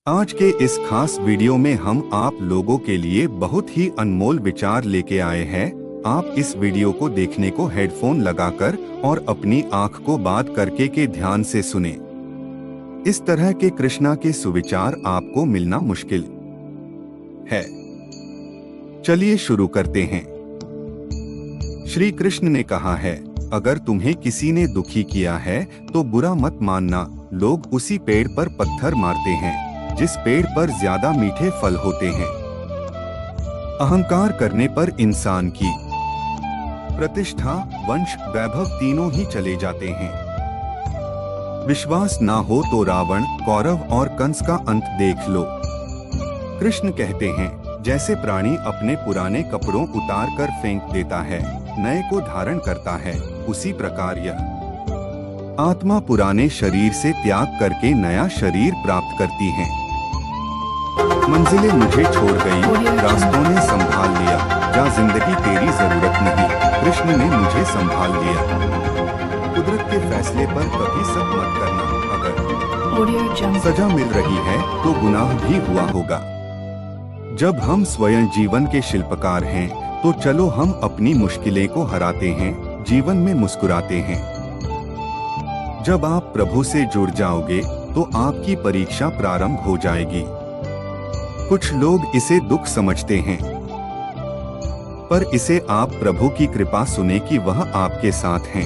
आज के इस खास वीडियो में हम आप लोगों के लिए बहुत ही अनमोल विचार लेके आए हैं। आप इस वीडियो को देखने को हेडफोन लगाकर और अपनी आंख को बंद करके के ध्यान से सुने। इस तरह के कृष्णा के सुविचार आपको मिलना मुश्किल है। चलिए शुरू करते हैं। श्री कृष्ण ने कहा है, अगर तुम्हें किसी ने दुखी किया है तो बुरा मत मानना। लोग उसी पेड़ पर पत्थर मारते हैं जिस पेड़ पर ज्यादा मीठे फल होते हैं। अहंकार करने पर इंसान की प्रतिष्ठा, वंश, वैभव तीनों ही चले जाते हैं। विश्वास ना हो तो रावण, कौरव और कंस का अंत देख लो। कृष्ण कहते हैं, जैसे प्राणी अपने पुराने कपड़ों उतार कर फेंक देता है, नए को धारण करता है, उसी प्रकार यह आत्मा पुराने शरीर से त्याग करके नया शरीर प्राप्त करती है। मंजिलें मुझे छोड़ गई, रास्तों ने संभाल लिया, जा जिंदगी तेरी जरूरत नहीं, कृष्ण ने मुझे संभाल लिया। कुदरत के फैसले पर कभी शक मत करना। अगर सजा मिल रही है तो गुनाह भी हुआ होगा। जब हम स्वयं जीवन के शिल्पकार हैं तो चलो हम अपनी मुश्किलें को हराते हैं, जीवन में मुस्कुराते हैं। जब आप प्रभु से जुड़ जाओगे तो आपकी परीक्षा प्रारंभ हो जाएगी। कुछ लोग इसे दुख समझते हैं, पर इसे आप प्रभु की कृपा सुने कि वह आपके साथ हैं।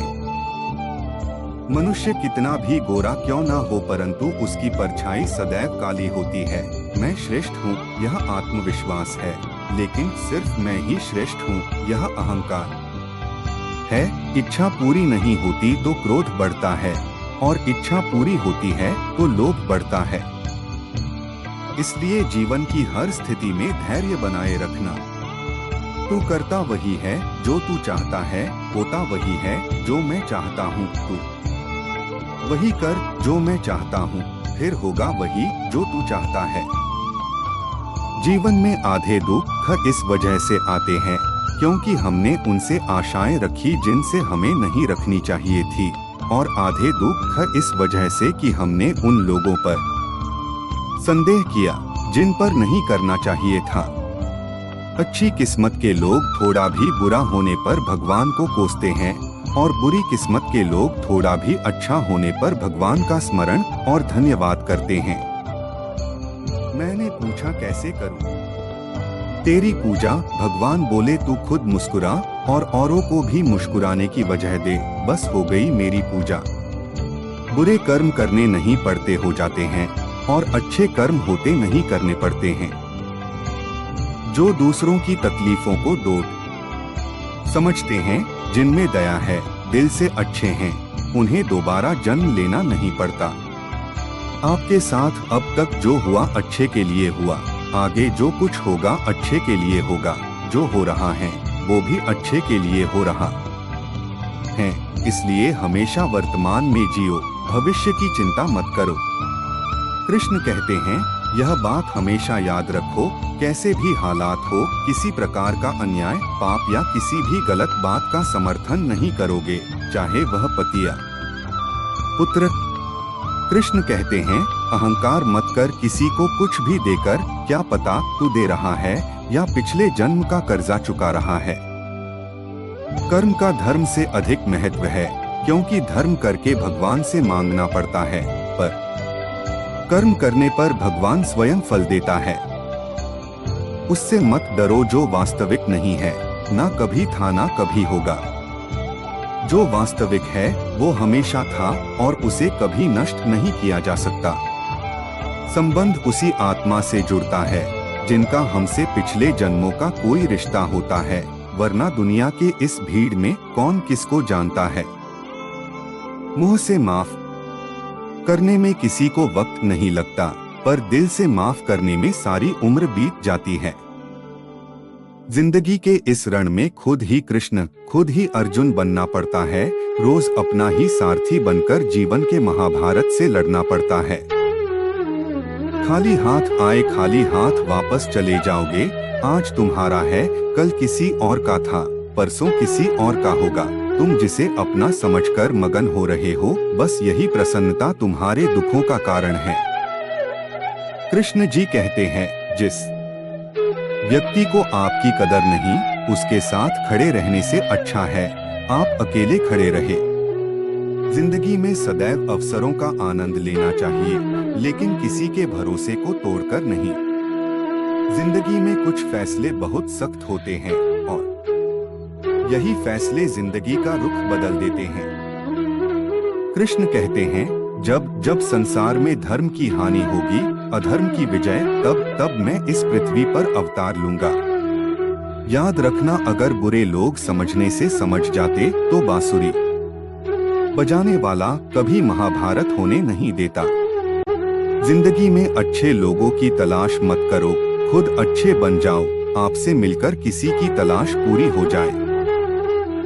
मनुष्य कितना भी गोरा क्यों ना हो, परंतु उसकी परछाई सदैव काली होती है। मैं श्रेष्ठ हूँ, यह आत्मविश्वास है, लेकिन सिर्फ मैं ही श्रेष्ठ हूँ, यह अहंकार है। इच्छा पूरी नहीं होती तो क्रोध बढ़ता है, और इच्छा पूरी होती है तो लोभ बढ़ता है। इसलिए जीवन की हर स्थिति में धैर्य बनाए रखना। तू करता वही है जो तू चाहता है, होता वही है जो मैं चाहता हूँ। तू वही कर जो मैं चाहता हूँ, फिर होगा वही जो तू चाहता है। जीवन में आधे दुख इस वजह से आते हैं क्योंकि हमने उनसे आशाएं रखी जिनसे हमें नहीं रखनी चाहिए थी, और आधे दुख इस वजह से कि हमने उन लोगों पर संदेह किया जिन पर नहीं करना चाहिए था। अच्छी किस्मत के लोग थोड़ा भी बुरा होने पर भगवान को कोसते हैं, और बुरी किस्मत के लोग थोड़ा भी अच्छा होने पर भगवान का स्मरण और धन्यवाद करते हैं। मैंने पूछा कैसे करूं तेरी पूजा? भगवान बोले तू खुद मुस्कुरा और औरों को भी मुस्कुराने की वजह दे, बस हो गई मेरी पूजा। बुरे कर्म करने नहीं पड़ते हो जाते हैं, और अच्छे कर्म होते नहीं करने पड़ते हैं। जो दूसरों की तकलीफों को दोष समझते हैं, जिनमें दया है, दिल से अच्छे हैं, उन्हें दोबारा जन्म लेना नहीं पड़ता। आपके साथ अब तक जो हुआ अच्छे के लिए हुआ, आगे जो कुछ होगा अच्छे के लिए होगा। जो हो रहा है वो भी अच्छे के लिए हो रहा है। इसलिए हमेशा वर्तमान में जियो, भविष्य की चिंता मत करो। कृष्ण कहते हैं, यह बात हमेशा याद रखो, कैसे भी हालात हो, किसी प्रकार का अन्याय, पाप या किसी भी गलत बात का समर्थन नहीं करोगे, चाहे वह पति या पुत्र। कृष्ण कहते हैं, अहंकार मत कर किसी को कुछ भी देकर, क्या पता तू दे रहा है या पिछले जन्म का कर्जा चुका रहा है। कर्म का धर्म से अधिक महत्व है, क्योंकि धर्म करके भगवान से मांगना पड़ता है, पर कर्म करने पर भगवान स्वयं फल देता है। उससे मत डरो जो वास्तविक नहीं है, ना कभी था ना कभी होगा। जो वास्तविक है वो हमेशा था और उसे कभी नष्ट नहीं किया जा सकता। संबंध उसी आत्मा से जुड़ता है जिनका हमसे पिछले जन्मों का कोई रिश्ता होता है, वरना दुनिया के इस भीड़ में कौन किसको जानता है। मुंह से माफ करने में किसी को वक्त नहीं लगता, पर दिल से माफ करने में सारी उम्र बीत जाती है। जिंदगी के इस रण में खुद ही कृष्ण, खुद ही अर्जुन बनना पड़ता है। रोज अपना ही सारथी बनकर जीवन के महाभारत से लड़ना पड़ता है। खाली हाथ आए खाली हाथ वापस चले जाओगे। आज तुम्हारा है, कल किसी और का था, परसों किसी और का होगा। तुम जिसे अपना समझकर मगन हो रहे हो, बस यही प्रसन्नता तुम्हारे दुखों का कारण है। कृष्ण जी कहते हैं, जिस व्यक्ति को आपकी कदर नहीं, उसके साथ खड़े रहने से अच्छा है आप अकेले खड़े रहे। जिंदगी में सदैव अवसरों का आनंद लेना चाहिए, लेकिन किसी के भरोसे को तोड़कर नहीं। जिंदगी में कुछ फैसले बहुत सख्त होते हैं और यही फैसले जिंदगी का रुख बदल देते हैं। कृष्ण कहते हैं, जब जब संसार में धर्म की हानि होगी, अधर्म की विजय, तब तब मैं इस पृथ्वी पर अवतार लूंगा। याद रखना, अगर बुरे लोग समझने से समझ जाते तो बांसुरी बजाने वाला कभी महाभारत होने नहीं देता। जिंदगी में अच्छे लोगों की तलाश मत करो, खुद अच्छे बन जाओ, आपसे मिलकर किसी की तलाश पूरी हो जाए।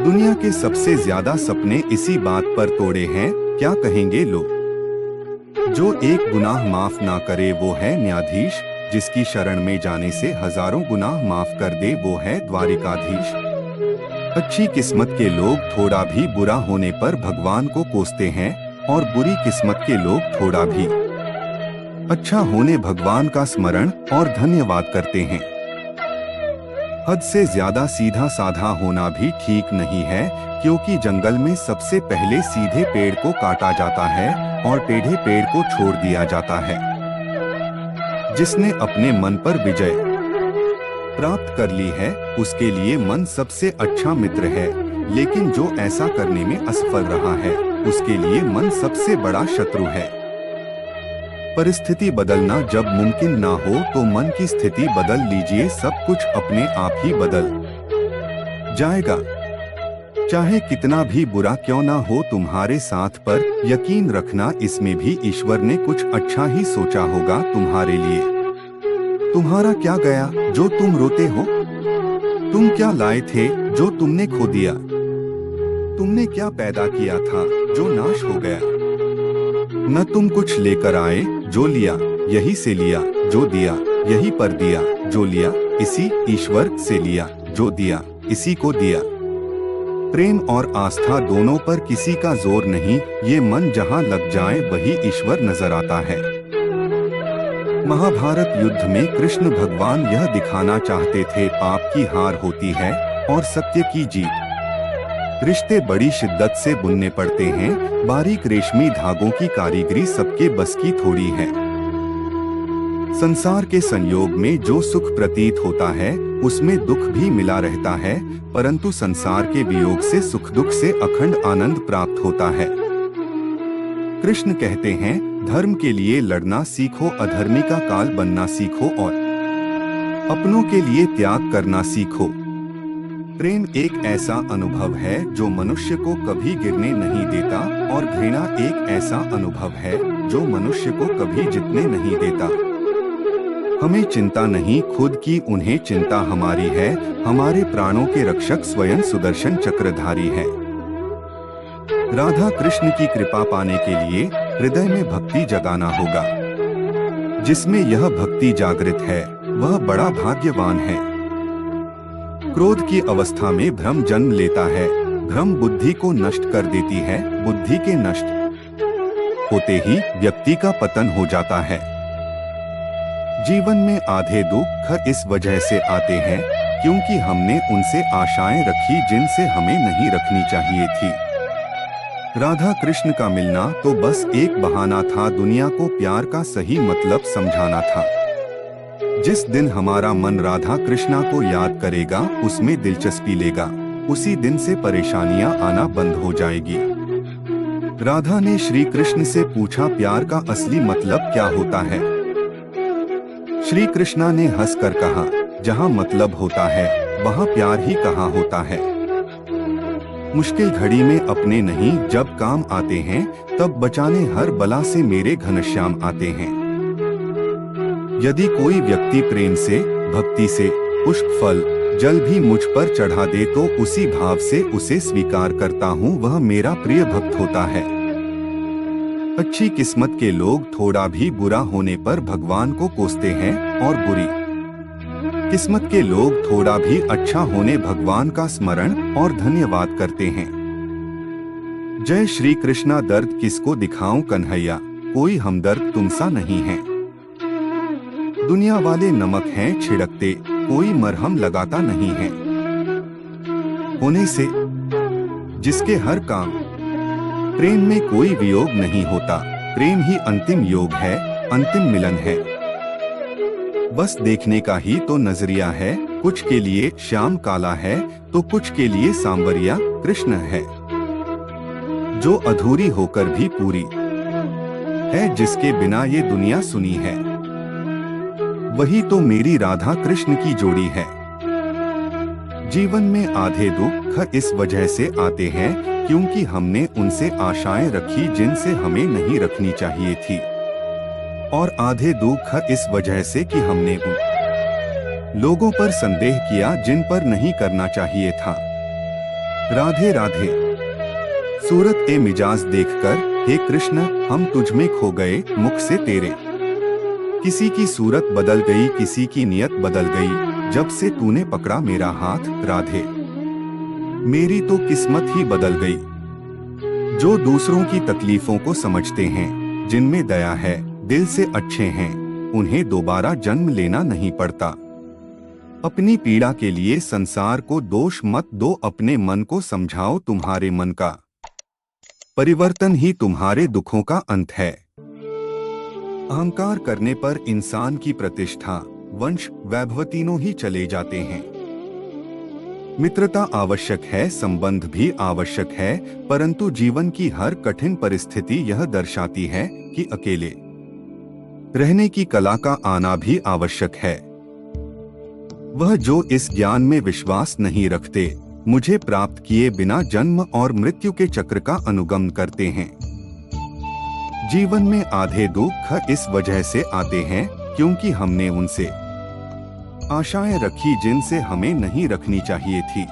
दुनिया के सबसे ज्यादा सपने इसी बात पर तोड़े हैं, क्या कहेंगे लोग। जो एक गुनाह माफ ना करे वो है न्यायाधीश, जिसकी शरण में जाने से हजारों गुनाह माफ कर दे वो है द्वारिकाधीश। अच्छी किस्मत के लोग थोड़ा भी बुरा होने पर भगवान को कोसते हैं और बुरी किस्मत के लोग थोड़ा भी अच्छा होने भगवान का स्मरण और धन्यवाद करते हैं। हद से ज्यादा सीधा साधा होना भी ठीक नहीं है, क्योंकि जंगल में सबसे पहले सीधे पेड़ को काटा जाता है और टेढ़े पेड़ को छोड़ दिया जाता है। जिसने अपने मन पर विजय प्राप्त कर ली है, उसके लिए मन सबसे अच्छा मित्र है, लेकिन जो ऐसा करने में असफल रहा है, उसके लिए मन सबसे बड़ा शत्रु है। परिस्थिति बदलना जब मुमकिन ना हो तो मन की स्थिति बदल लीजिए, सब कुछ अपने आप ही बदल जाएगा। चाहे कितना भी बुरा क्यों ना हो तुम्हारे साथ, पर यकीन रखना इसमें भी ईश्वर ने कुछ अच्छा ही सोचा होगा तुम्हारे लिए। तुम्हारा क्या गया जो तुम रोते हो? तुम क्या लाए थे जो तुमने खो दिया? तुमने क्या पैदा किया था जो नाश हो गया? न तुम कुछ लेकर आए, जो लिया यही से लिया, जो दिया यही पर दिया, जो लिया इसी ईश्वर से लिया, जो दिया इसी को दिया। प्रेम और आस्था दोनों पर किसी का जोर नहीं, ये मन जहाँ लग जाए वही ईश्वर नजर आता है। महाभारत युद्ध में कृष्ण भगवान यह दिखाना चाहते थे, पाप की हार होती है और सत्य की जीत। रिश्ते बड़ी शिद्दत से बुनने पड़ते हैं, बारीक रेशमी धागों की कारीगरी सबके बस की थोड़ी है। संसार के संयोग में जो सुख प्रतीत होता है उसमें दुख भी मिला रहता है, परंतु संसार के वियोग से सुख दुख से अखंड आनंद प्राप्त होता है। कृष्ण कहते हैं, धर्म के लिए लड़ना सीखो, अधर्मी का काल बनना सीखो और अपनों के लिए त्याग करना सीखो। प्रेम एक ऐसा अनुभव है जो मनुष्य को कभी गिरने नहीं देता, और घृणा एक ऐसा अनुभव है जो मनुष्य को कभी जीतने नहीं देता। हमें चिंता नहीं खुद की, उन्हें चिंता हमारी है। हमारे प्राणों के रक्षक स्वयं सुदर्शन चक्रधारी है। राधा कृष्ण की कृपा पाने के लिए हृदय में भक्ति जगाना होगा। जिसमें यह भक्ति जागृत है वह बड़ा भाग्यवान है। क्रोध की अवस्था में भ्रम जन्म लेता है, भ्रम बुद्धि को नष्ट कर देती है, बुद्धि के नष्ट होते ही व्यक्ति का पतन हो जाता है। जीवन में आधे दुख इस वजह से आते हैं क्योंकि हमने उनसे आशाएं रखी जिनसे हमें नहीं रखनी चाहिए थी। राधा कृष्ण का मिलना तो बस एक बहाना था, दुनिया को प्यार का सही मतलब समझाना था। जिस दिन हमारा मन राधा कृष्णा को याद करेगा, उसमें दिलचस्पी लेगा, उसी दिन से परेशानियां आना बंद हो जाएगी। राधा ने श्री कृष्ण से पूछा, प्यार का असली मतलब क्या होता है? श्री कृष्णा ने हंसकर कहा, जहाँ मतलब होता है वहाँ प्यार ही कहाँ होता है। मुश्किल घड़ी में अपने नहीं जब काम आते हैं, तब बचाने हर बला से मेरे घनश्याम आते हैं। यदि कोई व्यक्ति प्रेम से, भक्ति से पुष्प, फल, जल भी मुझ पर चढ़ा दे तो उसी भाव से उसे स्वीकार करता हूँ, वह मेरा प्रिय भक्त होता है। अच्छी किस्मत के लोग थोड़ा भी बुरा होने पर भगवान को कोसते हैं और बुरी किस्मत के लोग थोड़ा भी अच्छा होने भगवान का स्मरण और धन्यवाद करते हैं। जय श्री कृष्णा। दर्द किसको दिखाऊं कन्हैया, कोई हमदर्द तुमसा नहीं है। दुनिया वाले नमक हैं छिड़कते, कोई मरहम लगाता नहीं है। होने से जिसके हर काम, प्रेम में कोई वियोग नहीं होता। प्रेम ही अंतिम योग है, अंतिम मिलन है। बस देखने का ही तो नजरिया है, कुछ के लिए श्याम काला है तो कुछ के लिए सांवरिया कृष्ण है। जो अधूरी होकर भी पूरी है, जिसके बिना ये दुनिया सुनी है, वही तो मेरी राधा कृष्ण की जोड़ी है। जीवन में आधे दुख इस वजह से आते हैं क्योंकि हमने उनसे आशाएं रखी जिनसे हमें नहीं रखनी चाहिए थी, और आधे दुख इस वजह से कि हमने उन लोगों पर संदेह किया जिन पर नहीं करना चाहिए था। राधे राधे। सूरत ए मिजाज देखकर हे कृष्ण हम तुझ में खो गए मुख से तेरे। किसी की सूरत बदल गई, किसी की नियत बदल गई, जब से तूने पकड़ा मेरा हाथ राधे। मेरी तो किस्मत ही बदल गई। जो दूसरों की तकलीफों को समझते हैं, जिनमें दया है, दिल से अच्छे हैं, उन्हें दोबारा जन्म लेना नहीं पड़ता। अपनी पीड़ा के लिए संसार को दोष मत दो, अपने मन को समझाओ, तुम्हारे मन का परिवर्तन ही तुम्हारे दुखों का अंत है। अहंकार करने पर इंसान की प्रतिष्ठा, वंश, वैभव तीनों ही चले जाते हैं। मित्रता आवश्यक है, संबंध भी आवश्यक है, परंतु जीवन की हर कठिन परिस्थिति यह दर्शाती है कि अकेले रहने की कला का आना भी आवश्यक है। वह जो इस ज्ञान में विश्वास नहीं रखते, मुझे प्राप्त किए बिना जन्म और मृत्यु के चक्र का अनुगमन करते हैं। जीवन में आधे दुख इस वजह से आते हैं क्योंकि हमने उनसे आशाएं रखी जिनसे हमें नहीं रखनी चाहिए थी।